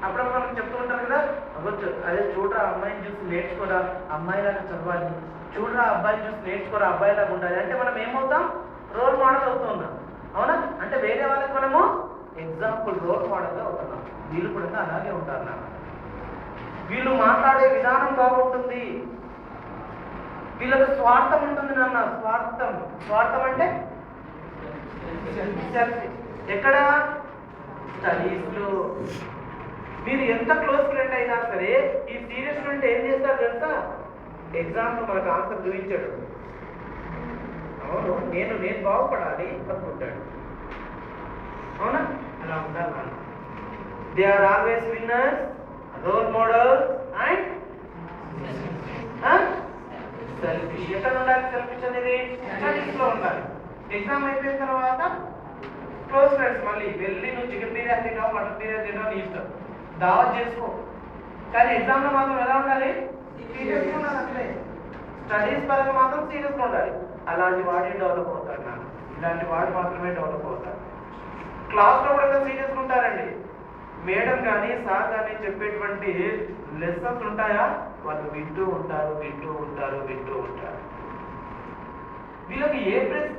అప్పుడప్పుడు మనం చెప్తూ ఉంటారు కదా, అవ్వచ్చు అదే చూడరా అమ్మాయిని చూసి నేర్చుకోరా, అమ్మాయిలాగా చదవాలి, చూడరా అబ్బాయిని చూసి నేర్చుకోరా, అబ్బాయిలాగా ఉండాలి అంటే మనం ఏమవుతాం, రోల్ మోడల్ అవుతూ ఉన్నాం. అవునా? అంటే వేరే వాళ్ళకి మనము ఎగ్జాంపుల్, రోల్ మోడల్గా అవుతున్నాం. వీళ్ళు కూడా అలాగే ఉంటారు నాన్న. వీళ్ళు మాట్లాడే విధానం బాగుంటుంది, వీళ్ళకి స్వార్థం ఉంటుంది నాన్న. స్వార్థం, స్వార్థం అంటే ఎక్కడ? స్టడీస్లో. మీరు ఎంత క్లోజ్ ఫ్రెండ్ అయినా సరే ఈ సీరియస్ ఫ్రెండ్ ఏం చేస్తారు తెలుసా? ఎగ్జామ్లో మనకు ఆన్సర్ చూపించాడు, అవును నేను బాగుపడాలి అనుకుంటాడు. అవునా? అలా ఉండాలి మనం. They are always winners, role models and selfish. ఎక్కడ ఉండాలి సెల్ఫిష్ అనేది? స్టడీస్లో ఉండాలి. ఎగ్జామ్ అయిపోయిన తర్వాత క్లోజ్ ఫ్రెండ్స్ మళ్ళీ వెళ్ళి నువ్వు చికెన్ బిర్యానీ తిన్నావు, మటన్ బిర్యానీ తిన్నావు, నీ ఇష్టం, దావత్ చేసుకో. కానీ ఎగ్జామ్లో మాత్రం ఎలా ఉండాలి? సీరియస్గా ఉండాలి. అట్లే స్టడీస్ పరంగా మాత్రం సీరియస్గా ఉండాలి. అలాంటి వాడే డెవలప్ అవుతాడు నాన్న. ఇలాంటి వాడు మాత్రమే డెవలప్ అవుతాడు. క్లాస్లో కూడా సీరియస్గా ఉంటారండి. మేడం కానీ సార్ కానీ చెప్పేటువంటి లెసన్స్ ఉంటాయా, వాళ్ళు వింటూ ఉంటారు. వీళ్ళకి ఏ ప్రెస్